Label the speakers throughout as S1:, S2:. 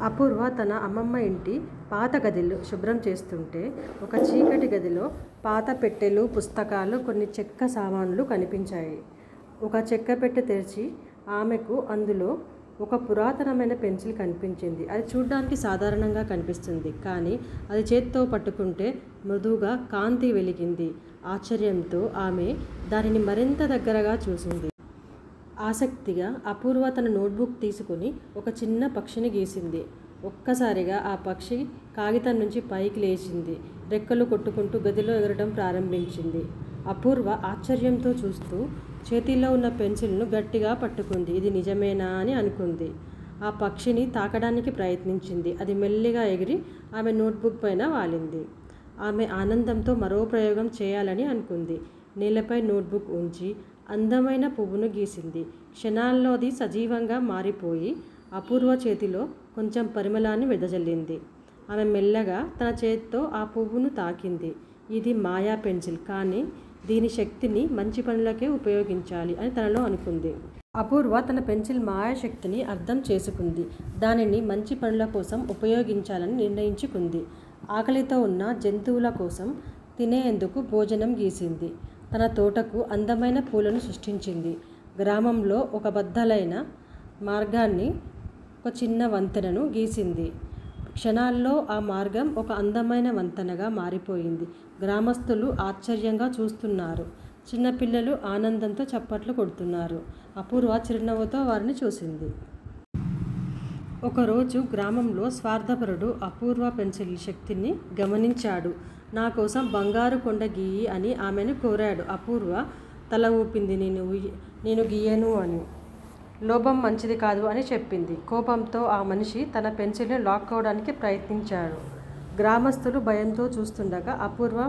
S1: అపూర్వ తన అమ్మమ్మ ఇంటి పాత గదిలో శుభ్రం చేస్తుంటే ఒక చీకటి గదిలో పాత పెట్టెలు, పుస్తకాలు, కొన్ని చెక్క సామాన్లు కనిపించాయి. ఒక చెక్క పెట్టె తెరిచి ఆమెకు అందులో ఒక పురాతనమైన పెన్సిల్ కనిపించింది. అది చూడ్డానికి సాధారణంగా కనిపిస్తుంది, కానీ అది చేత్తో పట్టుకుంటే మృదువుగా కాంతి వెలిగింది. ఆశ్చర్యంతో ఆమె దానిని మరింత దగ్గరగా చూసింది. ఆసక్తిగా అపూర్వ తన నోట్బుక్ తీసుకుని ఒక చిన్న పక్షిని గీసింది. ఒక్కసారిగా ఆ పక్షి కాగితం నుంచి పైకి లేచింది. రెక్కలు కొట్టుకుంటూ గదిలో ఎగరడం ప్రారంభించింది. అపూర్వ ఆశ్చర్యంతో చూస్తూ చేతిలో ఉన్న పెన్సిల్ను గట్టిగా పట్టుకుంది. ఇది నిజమేనా అని అనుకుంది. ఆ పక్షిని తాకడానికి ప్రయత్నించింది. అది మెల్లిగా ఎగిరి ఆమె నోట్బుక్ పైన వాలింది. ఆమె ఆనందంతో మరో ప్రయోగం చేయాలని అనుకుంది. నేలపై నోట్బుక్ ఉంచి అందమైన పువ్వును గీసింది. క్షణాల్లో అది సజీవంగా మారిపోయి అపూర్వ చేతిలో కొంచెం పరిమళాన్ని వెదజల్లింది. ఆమె మెల్లగా తన చేతితో ఆ పువ్వును తాకింది. ఇది మాయా పెన్సిల్, కానీ దీని శక్తిని మంచి పనులకే ఉపయోగించాలి అని తనలో అనుకుంది. అపూర్వ తన పెన్సిల్ మాయాశక్తిని అర్థం చేసుకుంది. దానిని మంచి పనుల కోసం ఉపయోగించాలని నిర్ణయించుకుంది. ఆకలితో ఉన్న జంతువుల కోసం తినేందుకు భోజనం గీసింది. తన తోటకు అందమైన పూలను సృష్టించింది. గ్రామంలో ఒక బద్దలైన మార్గాన్ని, ఒక చిన్న వంతెనను గీసింది. క్షణాల్లో ఆ మార్గం ఒక అందమైన వంతెనగా మారిపోయింది. గ్రామస్తులు ఆశ్చర్యంగా చూస్తున్నారు. చిన్నపిల్లలు ఆనందంతో చప్పట్లు కొడుతున్నారు. అపూర్వ చిరునవ్వుతో వారిని చూసింది. ఒకరోజు గ్రామంలో స్వార్థపరుడు అపూర్వ పెన్సిల్ శక్తిని గమనించాడు. నా కోసం బంగారు కొండ గీయి అని ఆమెను కోరాడు. అపూర్వ తల ఊపింది. నేను గీయను అని. లోభం మంచిది కాదు అని చెప్పింది. కోపంతో ఆ మనిషి తన పెన్సిల్ని లాక్కోవడానికి ప్రయత్నించాడు. గ్రామస్తులు భయంతో చూస్తుండగా అపూర్వ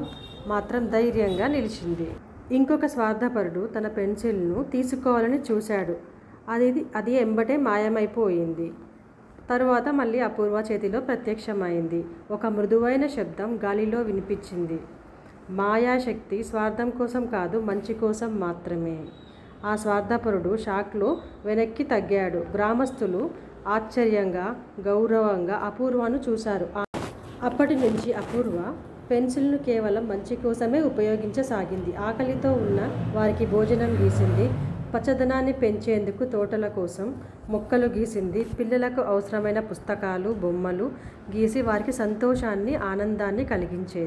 S1: మాత్రం ధైర్యంగా నిలిచింది. ఇంకొక స్వార్థపరుడు తన పెన్సిల్ను తీసుకోవాలని చూశాడు. అది ఎంబటే మాయమైపోయింది. తరువాత మళ్ళీ అపూర్వ చేతిలో ప్రత్యక్షమైంది. ఒక మృదువైన శబ్దం గాలిలో వినిపించింది. మాయాశక్తి స్వార్థం కోసం కాదు, మంచి కోసం మాత్రమే. ఆ స్వార్థపరుడు షాక్లో వెనక్కి తగ్గాడు. గ్రామస్తులు ఆశ్చర్యంగా, గౌరవంగా అపూర్వను చూశారు. అప్పటి నుంచి అపూర్వ పెన్సిల్ను కేవలం మంచి కోసమే ఉపయోగించసాగింది. ఆకలితో ఉన్న వారికి భోజనం గీసింది. పచ్చదనాన్ని పెంచేందుకు తోటల కోసం మొక్కలు గీసింది. పిల్లలకు అవసరమైన పుస్తకాలు, బొమ్మలు గీసి వారికి సంతోషాన్ని, ఆనందాన్ని కలిగించేది.